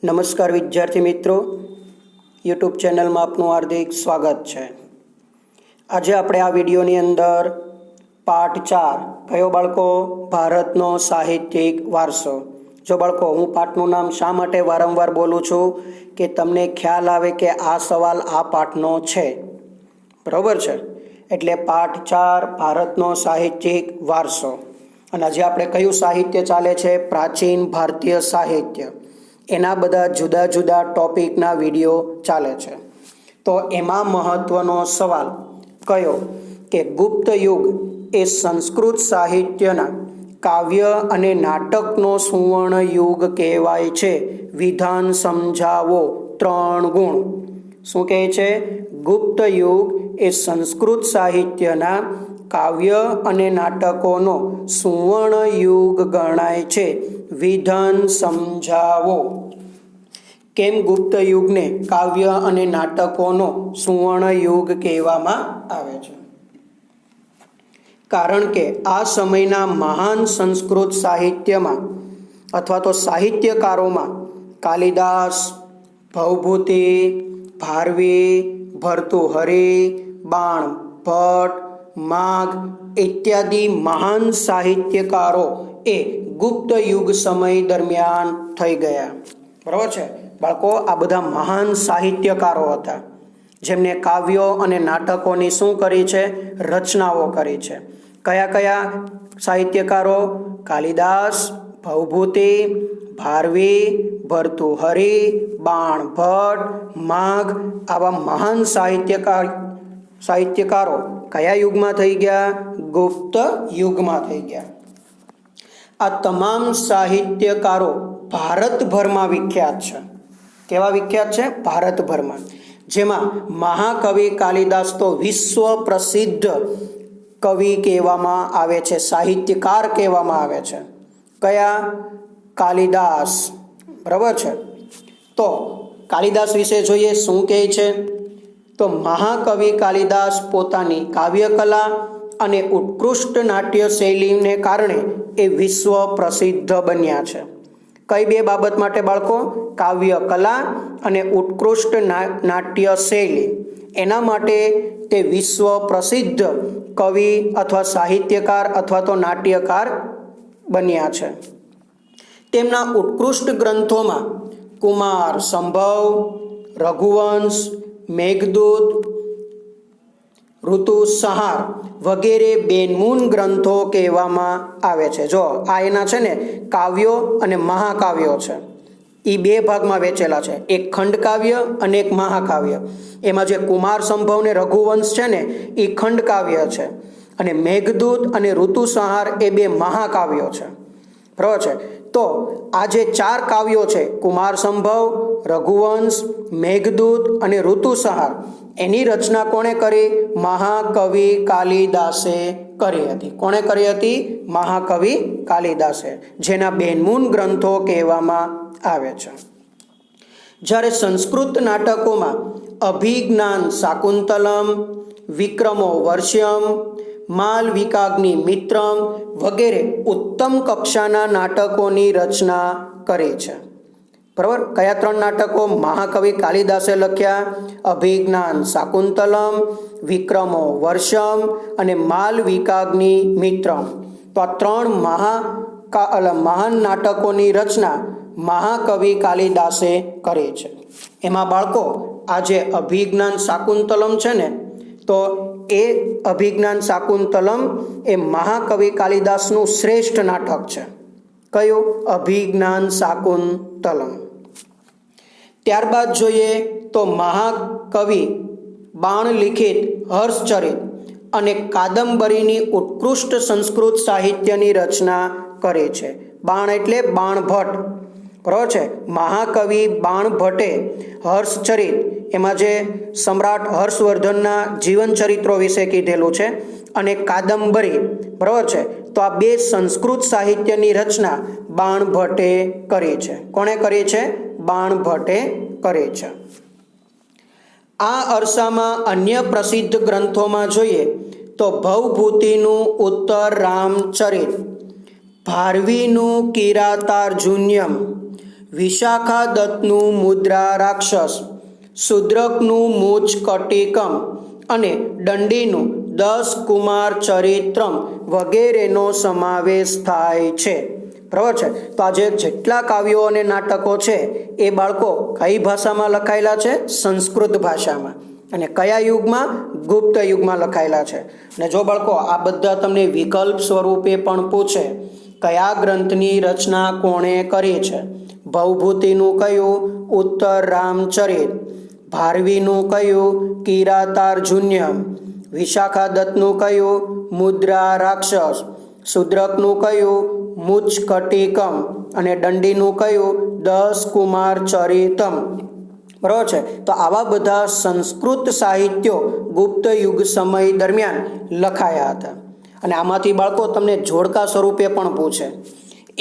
નમસ્કાર વિદ્યાર્થી મિત્રો, યુટ્યુબ ચેનલમાં આપનું હાર્દિક સ્વાગત છે। આજે આપણે આ વિડીયોની અંદર પાઠ 4 કયો બાળકો? ભારતનો સાહિત્યિક વારસો। જો બાળકો, હું પાઠનું નામ શા માટે વારંવાર બોલું છું કે તમને ખ્યાલ આવે કે આ સવાલ આ પાઠનો છે, બરાબર છે? એટલે પાઠ 4 ભારતનો સાહિત્યિક વારસો। અને આજે આપણે કયું સાહિત્ય ચાલે છે? પ્રાચીન ભારતીય સાહિત્ય। એના બધા જુદા જુદા ટોપિકના વિડીયો ચાલે છે। તો એમાં મહત્વનો સવાલ કયો કે ગુપ્ત યુગ એ સંસ્કૃત સાહિત્યના કાવ્ય અને નાટકનો સુવર્ણ યુગ કહેવાય છે। વિધાન સમજાવો 3 ગુણ। શું કહે છે? ગુપ્ત યુગ એ સંસ્કૃત સાહિત્યના કાવ્ય અને નાટકોનો સુવર્ણ યુગ ગણાય છે। વિધાન સમજાવો। કેમ ગુપ્ત યુગને કાવ્ય અને નાટકોનો સુવર્ણ યુગ કહેવામાં આવે છે? કારણ કે આ સમયના મહાન સંસ્કૃત સાહિત્યમાં અથવા તો સાહિત્યકારોમાં કાલિદાસ, ભવભૂતિ, ભારવી, ભર્તૃહરિ, બાણભટ્ટ, માઘ ઇત્યાદિ મહાન સાહિત્યકારો એ ગુપ્ત યુગ સમય દરમિયાન થઈ ગયા, બરાબર છે બાળકો? આ બધા મહાન સાહિત્યકારો હતા જેમને કાવ્યો અને નાટકોની શું કરી છે? રચનાઓ કરી છે। કયા કયા સાહિત્યકારો? કાલિદાસ, ભવભૂતિ, ભારવી, ભર્તૃહરિ, બાણભટ્ટ, માઘ આવા મહાન સાહિત્યકારો કયા યુગમાં થઈ ગયા? ગુપ્ત યુગમાં થઈ ગયા। આ તમામ સાહિત્યકારો ભારતભરમાં વિખ્યાત છે। કેવા વિખ્યાત છે? ભારતભરમાં। જેમાં મહાકવિ કાલિદાસ તો વિશ્વ પ્રસિદ્ધ કવિ કહેવામાં આવે છે, સાહિત્યકાર કહેવામાં આવે છે। કયા? કાલિદાસ, બરાબર છે? તો કાલિદાસ વિશે જોઈએ શું કહે છે? તો મહાકવિ કાલિદાસ પોતાની કાવ્યકલા અને ઉત્કૃષ્ટ નાટ્ય શૈલીને કારણે એ વિશ્વ પ્રસિદ્ધ બન્યા છે। કઈ બે બાબત માટે બાળકો? કાવ્ય કલા અને ઉત્કૃષ્ટ નાટ્ય શૈલી, એના માટે તે વિશ્વ પ્રસિદ્ધ કવિ અથવા સાહિત્યકાર અથવા તો નાટ્યકાર બન્યા છે। તેમના ઉત્કૃષ્ટ ગ્રંથોમાં કુમાર સંભવ, રઘુવંશ, મેઘદૂત, ઋતુસંહાર વગેરે બેનમૂન ગ્રંથો કહેવામાં આવે છે। જો આ એના છે ને કાવ્યો અને મહાકાવ્યો છે, એ બે ભાગમાં વહેંચેલા છે, એક ખંડકાવ્ય અને એક મહાકાવ્ય। એમાં જે કુમાર સંભવ ને રઘુવંશ છે ને એ ખંડકાવ્ય છે, અને મેઘદૂત અને ઋતુસંહાર એ બે મહાકાવ્યો છે, બરાબર છે? તો આ જે 4 કાવ્યો છે, કુમાર સંભવ, રઘુવંશ, મેઘદૂત અને ઋતુસંહાર, એની રચના કોણે કરી? મહાકવિ કાલિદાસે કરી હતી। કોણે કરી હતી? મહાકવિ કાલિદાસે, જેના બેનમૂન ગ્રંથો કહેવામાં આવે છે। જ્યારે સંસ્કૃત નાટકોમાં અભિજ્ઞાન શાકુંતલમ, વિક્રમો વર્ષ્યમ, માલવિકાગ્નિ મિત્રમ વગેરે ઉત્તમ કક્ષાના નાટકોની રચના કરી છે, બરાબર? કયા 3 નાટકો મહાકવિ કાલિદાસે લખ્યા? અભિજ્ઞાન શાકુંતલમ, વિક્રમો વર્ષમ અને માલવિકાગ્નિ મિત્રમ। તો આ 3 મહાન નાટકોની રચના મહાકવિ કાલિદાસે કરી છે। એમાં બાળકો આ જે અભિજ્ઞાન શાકુંતલમ છે ને, તો એ અભિજ્ઞાન શાકુંતલમ એ મહાકવિ કાલિદાસનું શ્રેષ્ઠ નાટક છે। કયું? અભિજ્ઞાન શાકુંતલમ। ત્યારબાદ જોઈએ તો મહાકવિ બાણલિખિત, હર્ષચરિત અને કાદંબરીની ઉત્કૃષ્ટ સંસ્કૃત સાહિત્યની રચના કરી છે। બાણ એટલે બાણભટ્ટ, બરાબર છે? મહાકવિ બાણભટ્ટે હર્ષચરિત, એમાં જે સમ્રાટ હર્ષવર્ધનના જીવન ચરિત્રો વિશે કીધેલું છે, અને કાદંબરી, બરાબર છે? તો આ બે સંસ્કૃત સાહિત્યની રચના બાણભટ્ટે કરી છે। કોણે કરી છે? બાણભટ્ટે કરી છે। આ અરસામાં અન્ય પ્રસિદ્ધ ગ્રંથોમાં જોઈએ તો ભવભૂતિનું ઉત્તર રામચરિત, ભારવીનું કિરાતાર્જુન્યમ, વિશાખા દત્તનું મુદ્રા રાક્ષસ, શુદ્રકનું મૂચ કટિકમ અને દંડીનું 10 કુમાર ચરિત્રમ વગેરેનો સમાવેશ થાય છે. બરાબર છે. તો આજે જેટલા કાવ્યો અને નાટકો છે એ બાળકો કઈ ભાષામાં લખાયેલા છે? સંસ્કૃત ભાષામાં. અને કયા યુગમાં? ગુપ્ત યુગમાં લખાયેલા છે. અને જો બાળકો આ બધા તમને વિકલ્પ સ્વરૂપે પણ પૂછે, કયા ગ્રંથની રચના કોણે કરી છે? ભવભૂતિનું કયું? ઉત્તર રામચરિત. ભારવીનું કયું? કિરાતાર્જુન્યમ. વિશાખા દત્તનું કયું? મુદ્રા રાક્ષસ. શુદ્રકનું કયું? મુચકટિકમ. અને દંડીનું કયું? 10 કુમાર ચરિતમ. બરાબર છે. તો આવા બધા સંસ્કૃત સાહિત્યો ગુપ્ત યુગ સમય દરમિયાન લખાયા હતા. અને આમાંથી બાળકો તમને જોડકા સ્વરૂપે પણ પૂછે.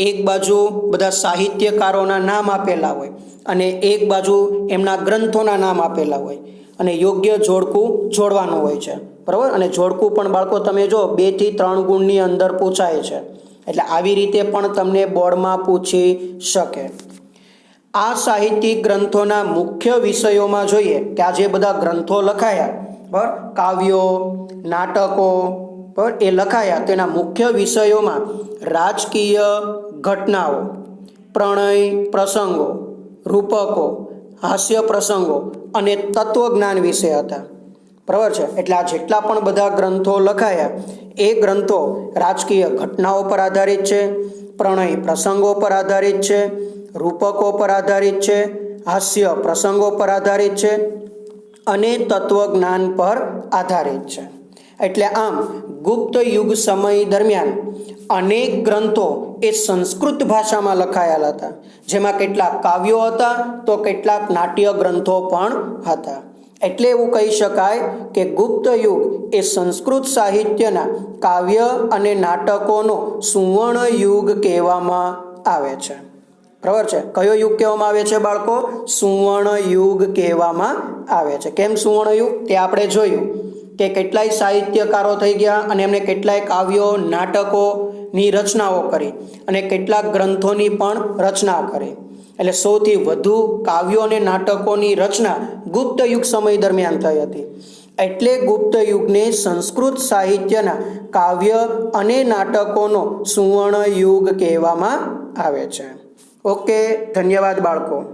એક બાજુ બધા સાહિત્યકારોના નામ આપેલા હોય અને એક બાજુ એમના ગ્રંથોના નામ આપેલા હોય અને યોગ્ય જોડકું જોડવાનું હોય છે. બરાબર. અને જોડકું પણ બાળકો તમે જો 2 થી 3 ગુણની અંદર પૂછાય છે. એટલે આવી રીતે પણ તમને બોર્ડમાં પૂછી શકે. આ સાહિત્યિક ગ્રંથોના મુખ્ય વિષયોમાં જોઈએ કે આ જે બધા ગ્રંથો લખાયા, બરાબર, કાવ્યો, નાટકો, બરાબર, એ લખાયા તેના મુખ્ય વિષયોમાં રાજકીય ઘટનાઓ, પ્રણય પ્રસંગો, રૂપકો, હાસ્ય પ્રસંગો અને તત્વજ્ઞાન વિશે હતા. બરાબર છે. એટલે આ જેટલા પણ બધા ગ્રંથો લખાયા એ ગ્રંથો રાજકીય ઘટનાઓ પર આધારિત છે, પ્રણય પ્રસંગો પર આધારિત છે, રૂપકો પર આધારિત છે, હાસ્ય પ્રસંગો પર આધારિત છે અને તત્વજ્ઞાન પર આધારિત છે. એટલે આમ ગુપ્ત યુગ સમય દરમિયાન અનેક ગ્રંથો એ સંસ્કૃત ભાષામાં લખાયેલા હતા, જેમાં કેટલાક કાવ્યો હતા તો કેટલાક નાટ્ય ગ્રંથો પણ હતા. એટલે એવું કહી શકાય કે ગુપ્ત યુગ એ સંસ્કૃત સાહિત્યના કાવ્ય અને નાટકોનો સુવર્ણ યુગ કહેવામાં આવે છે. બરાબર છે. કયો યુગ કહેવામાં આવે છે બાળકો? સુવર્ણ યુગ કહેવામાં આવે છે. કેમ સુવર્ણ યુગ? તે આપણે જોયું કે કેટલાય સાહિત્યકારો થઈ ગયા અને એમણે કેટલાય કાવ્યો, નાટકોની રચનાઓ કરી અને કેટલાક ગ્રંથોની પણ રચના કરી. એટલે સૌથી વધુ કાવ્યો અને નાટકોની રચના ગુપ્ત યુગ સમય દરમિયાન થઈ હતી. એટલે ગુપ્ત યુગને સંસ્કૃત સાહિત્યના કાવ્ય અને નાટકોનો સુવર્ણ યુગ કહેવામાં આવે છે. ઓકે, ધન્યવાદ બાળકો.